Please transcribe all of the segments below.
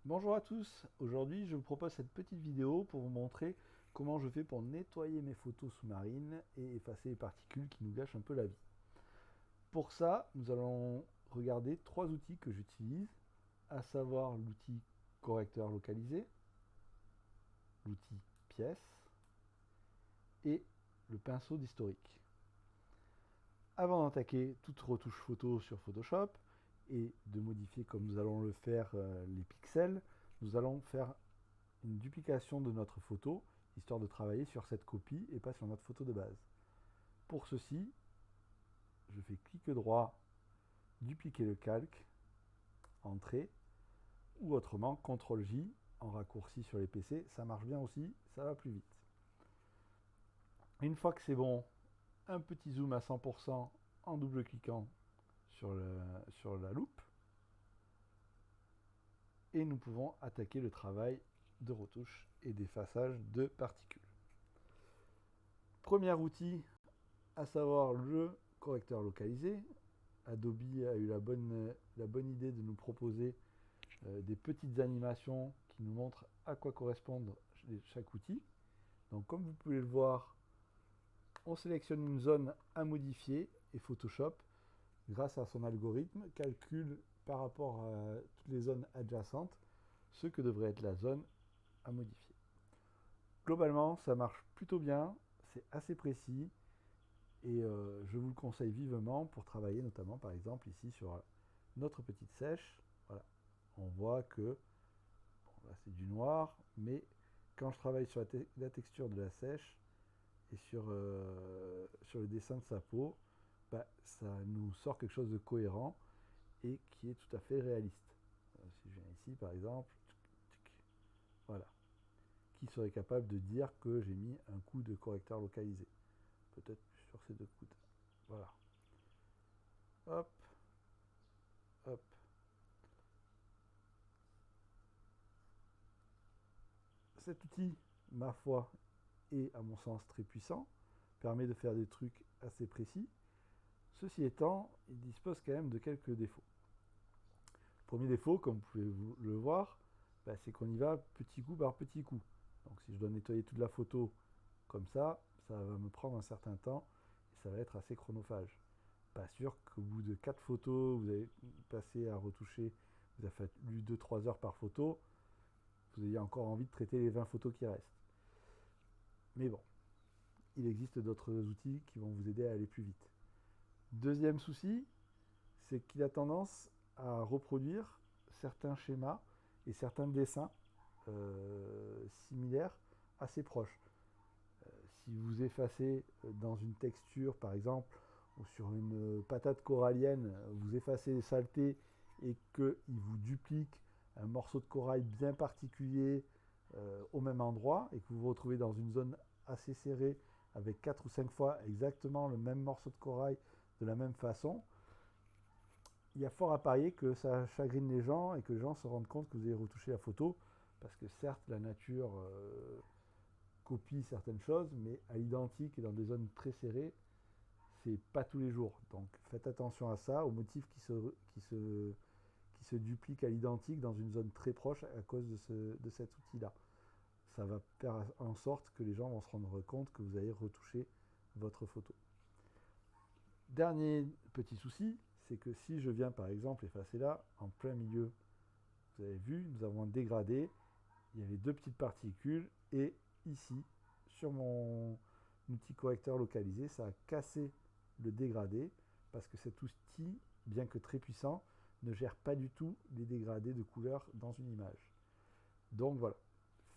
Bonjour à tous, aujourd'hui je vous propose cette petite vidéo pour vous montrer comment je fais pour nettoyer mes photos sous-marines et effacer les particules qui nous gâchent un peu la vie. Pour ça, nous allons regarder trois outils que j'utilise, à savoir l'outil correcteur localisé, l'outil pièce et le pinceau d'historique. Avant d'attaquer toute retouche photo sur Photoshop et de modifier comme nous allons le faire les pixels, nous allons faire une duplication de notre photo, histoire de travailler sur cette copie et pas sur notre photo de base. Pour ceci, je fais clic droit, dupliquer le calque, entrée, ou autrement CTRL-J en raccourci sur les PC, ça marche bien aussi, ça va plus vite. Une fois que c'est bon, un petit zoom à 100% en double-cliquant sur la loupe, et nous pouvons attaquer le travail de retouche et d'effaçage de particules. Premier outil, à savoir le correcteur localisé. Adobe a eu la bonne idée de nous proposer des petites animations qui nous montrent à quoi correspond chaque outil. Donc comme vous pouvez le voir, on sélectionne une zone à modifier et Photoshop, grâce à son algorithme, calcule par rapport à toutes les zones adjacentes ce que devrait être la zone à modifier. Globalement, ça marche plutôt bien, c'est assez précis. Et je vous le conseille vivement pour travailler notamment par exemple ici sur notre petite sèche. Voilà, on voit que bon, là c'est du noir, mais quand je travaille sur la texture de la sèche et sur le dessin de sa peau, bah, ça nous sort quelque chose de cohérent et qui est tout à fait réaliste. Si je viens ici par exemple, voilà, qui serait capable de dire que j'ai mis un coup de correcteur localisé. Peut-être sur ces deux coudes. Voilà. Hop, hop. Cet outil, ma foi, est à mon sens très puissant, permet de faire des trucs assez précis. Ceci étant, il dispose quand même de quelques défauts. Premier défaut, comme vous pouvez le voir, bah, c'est qu'on y va petit coup par petit coup. Donc si je dois nettoyer toute la photo comme ça va me prendre un certain temps et ça va être assez chronophage. Pas sûr qu'au bout de 4 photos, vous avez passé à retoucher, vous avez fait 2-3 heures par photo, vous ayez encore envie de traiter les 20 photos qui restent. Mais bon, il existe d'autres outils qui vont vous aider à aller plus vite. Deuxième souci, c'est qu'il a tendance à reproduire certains schémas et certains dessins similaires assez proches. Si vous effacez dans une texture, par exemple, ou sur une patate corallienne, vous effacez les saletés et qu'il vous duplique un morceau de corail bien particulier au même endroit et que vous vous retrouvez dans une zone assez serrée avec 4 ou 5 fois exactement le même morceau de corail de la même façon, il y a fort à parier que ça chagrine les gens et que les gens se rendent compte que vous avez retouché la photo parce que certes la nature copie certaines choses, mais à l'identique et dans des zones très serrées, c'est pas tous les jours. Donc faites attention à ça, aux motifs qui se dupliquent à l'identique dans une zone très proche à cause de cet outil-là. Ça va faire en sorte que les gens vont se rendre compte que vous avez retouché votre photo. Dernier petit souci, c'est que si je viens par exemple effacer là, en plein milieu, vous avez vu, nous avons un dégradé, il y avait deux petites particules, et ici, sur mon outil correcteur localisé, ça a cassé le dégradé, parce que cet outil, bien que très puissant, ne gère pas du tout les dégradés de couleurs dans une image. Donc voilà,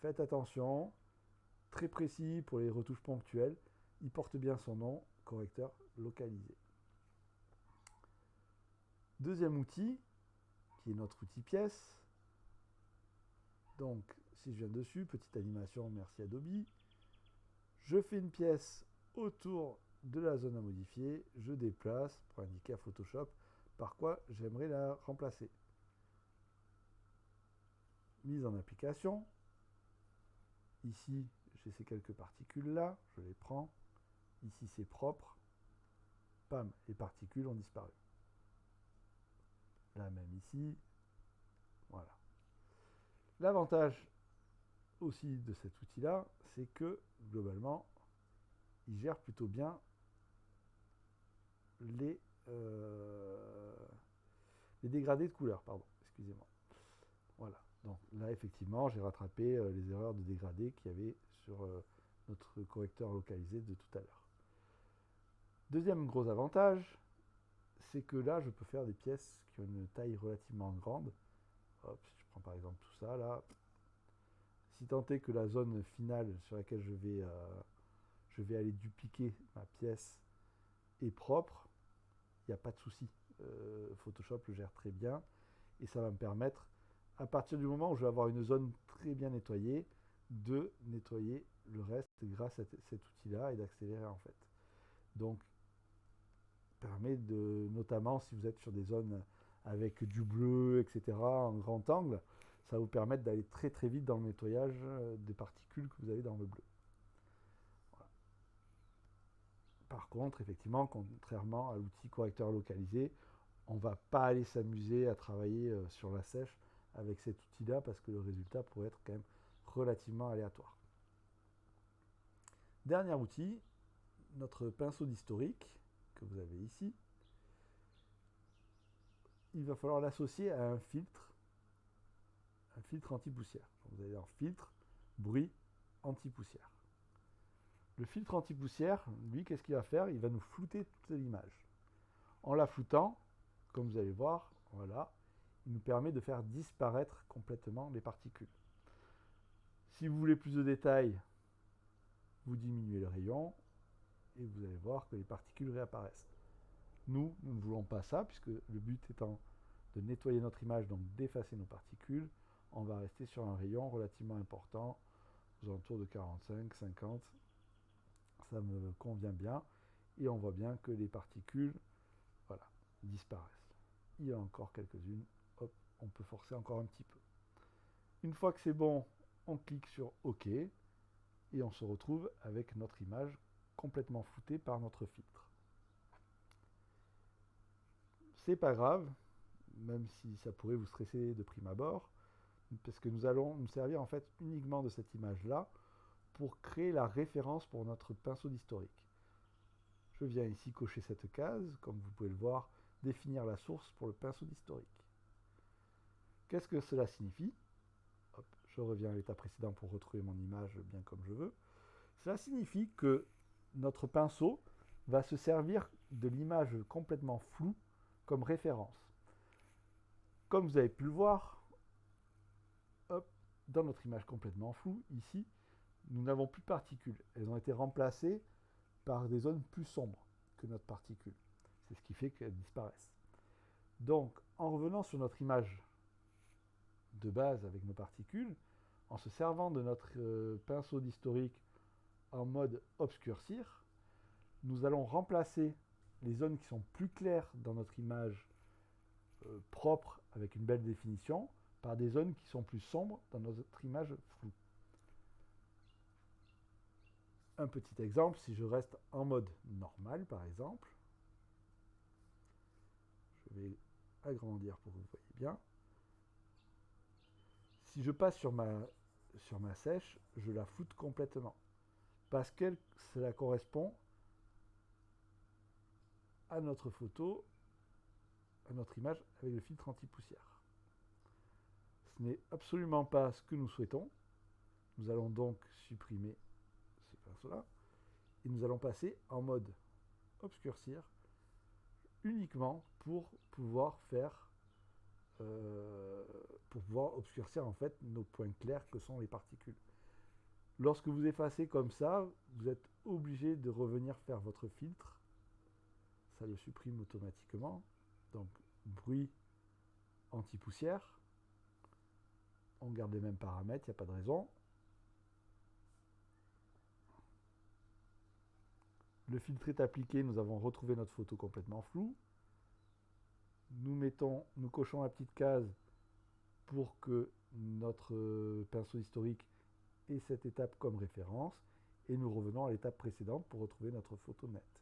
faites attention, très précis pour les retouches ponctuelles, il porte bien son nom, correcteur localisé. Deuxième outil, qui est notre outil pièce. Donc, si je viens dessus, petite animation, merci Adobe. Je fais une pièce autour de la zone à modifier, je déplace pour indiquer à Photoshop par quoi j'aimerais la remplacer. Mise en application. Ici, j'ai ces quelques particules là, je les prends. Ici, c'est propre. Pam, les particules ont disparu. Là même ici, voilà. L'avantage aussi de cet outil-là, c'est que globalement, il gère plutôt bien les, euh, les dégradés de couleurs, pardon, excusez-moi. Voilà, donc là effectivement j'ai rattrapé les erreurs de dégradés qu'il y avait sur notre correcteur localisé de tout à l'heure. Deuxième gros avantage, c'est que là je peux faire des pièces qui ont une taille relativement grande. Hop, si je prends par exemple tout ça là, si tant est que la zone finale sur laquelle je vais aller dupliquer ma pièce est propre, il n'y a pas de souci. Photoshop le gère très bien et ça va me permettre, à partir du moment où je vais avoir une zone très bien nettoyée, de nettoyer le reste grâce à cet outil-là et d'accélérer en fait. Donc, permet de, notamment si vous êtes sur des zones avec du bleu, etc., en grand angle, ça va vous permettre d'aller très très vite dans le nettoyage des particules que vous avez dans le bleu. Voilà. Par contre, effectivement, contrairement à l'outil correcteur localisé, on ne va pas aller s'amuser à travailler sur la sèche avec cet outil-là parce que le résultat pourrait être quand même relativement aléatoire. Dernier outil, notre pinceau d'historique que vous avez ici. Il va falloir l'associer à un filtre anti-poussière. Vous allez en filtre, bruit, anti-poussière. Le filtre anti-poussière, lui, qu'est-ce qu'il va faire? Il va nous flouter toute l'image. En la floutant, comme vous allez voir, voilà, il nous permet de faire disparaître complètement les particules. Si vous voulez plus de détails, vous diminuez le rayon et vous allez voir que les particules réapparaissent. Nous ne voulons pas ça, puisque le but étant de nettoyer notre image, donc d'effacer nos particules, on va rester sur un rayon relativement important, aux alentours de 45, 50. Ça me convient bien. Et on voit bien que les particules, voilà, disparaissent. Il y en a encore quelques-unes. Hop, on peut forcer encore un petit peu. Une fois que c'est bon, on clique sur OK et on se retrouve avec notre image complètement floutée par notre filtre. C'est pas grave, même si ça pourrait vous stresser de prime abord, parce que nous allons nous servir en fait uniquement de cette image-là pour créer la référence pour notre pinceau d'historique. Je viens ici cocher cette case, comme vous pouvez le voir, définir la source pour le pinceau d'historique. Qu'est-ce que cela signifie? Hop, je reviens à l'état précédent pour retrouver mon image bien comme je veux. Cela signifie que notre pinceau va se servir de l'image complètement floue comme référence. Comme vous avez pu le voir, hop, dans notre image complètement floue, ici, nous n'avons plus de particules. Elles ont été remplacées par des zones plus sombres que notre particule. C'est ce qui fait qu'elles disparaissent. Donc, en revenant sur notre image de base avec nos particules, en se servant de notre pinceau d'historique en mode obscurcir, nous allons remplacer les zones qui sont plus claires dans notre image propre avec une belle définition par des zones qui sont plus sombres dans notre image floue. Un petit exemple, si je reste en mode normal par exemple, je vais agrandir pour que vous voyez bien. Si je passe sur ma sèche, je la floute complètement. Parce que cela correspond à notre photo, à notre image avec le filtre anti-poussière. Ce n'est absolument pas ce que nous souhaitons. Nous allons donc supprimer ce pinceau-là et nous allons passer en mode obscurcir uniquement pour pouvoir faire pour pouvoir obscurcir en fait nos points clairs que sont les particules. Lorsque vous effacez comme ça, vous êtes obligé de revenir faire votre filtre. Ça le supprime automatiquement. Donc bruit anti-poussière. On garde les mêmes paramètres, il n'y a pas de raison. Le filtre est appliqué, nous avons retrouvé notre photo complètement floue. Nous cochons la petite case pour que notre pinceau historique ait cette étape comme référence et nous revenons à l'étape précédente pour retrouver notre photo nette.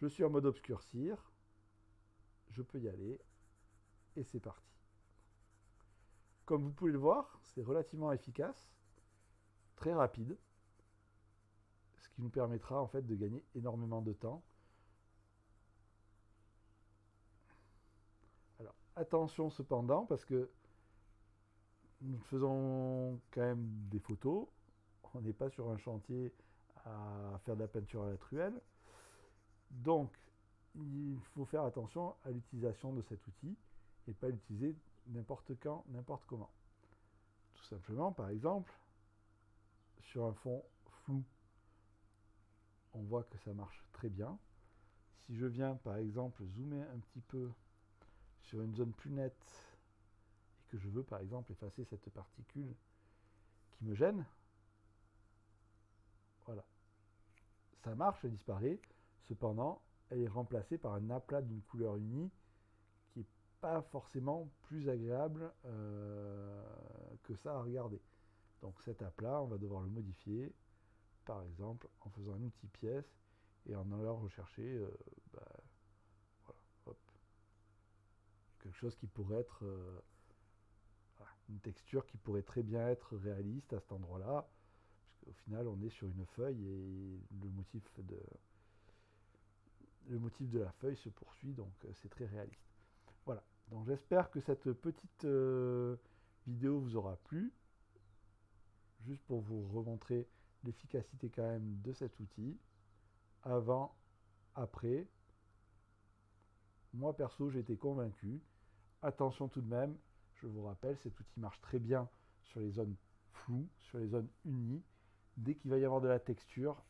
Je suis en mode obscurcir, je peux y aller et c'est parti. comme vous pouvez le voir, c'est relativement efficace, très rapide, ce qui nous permettra en fait de gagner énormément de temps. Alors attention cependant, parce que nous faisons quand même des photos, on n'est pas sur un chantier à faire de la peinture à la truelle, donc il faut faire attention à l'utilisation de cet outil et pas l'utiliser n'importe quand, n'importe comment. Tout simplement, par exemple, sur un fond flou, on voit que ça marche très bien. Si je viens, par exemple, zoomer un petit peu sur une zone plus nette et que je veux, par exemple, effacer cette particule qui me gêne, voilà, ça marche, elle disparaît. Cependant, elle est remplacée par un aplat d'une couleur unie qui n'est pas forcément plus agréable que ça à regarder. Donc cet aplat, on va devoir le modifier, par exemple en faisant un outil pièce et en allant rechercher voilà, hop, quelque chose qui pourrait être voilà, une texture qui pourrait très bien être réaliste à cet endroit-là, puisqu'au final on est sur une feuille et le motif de la feuille se poursuit, donc c'est très réaliste. Voilà, donc j'espère que cette petite vidéo vous aura plu, juste pour vous remontrer l'efficacité quand même de cet outil, avant, après. Moi perso j'ai été convaincu. Attention tout de même, je vous rappelle, cet outil marche très bien sur les zones floues, sur les zones unies. Dès qu'il va y avoir de la texture,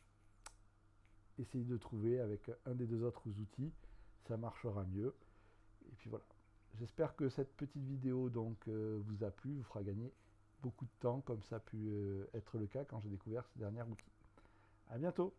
essayez de trouver avec un des deux autres outils, ça marchera mieux. Et puis voilà. J'espère que cette petite vidéo donc vous a plu, vous fera gagner beaucoup de temps, comme ça a pu être le cas quand j'ai découvert ce dernier outil. À bientôt!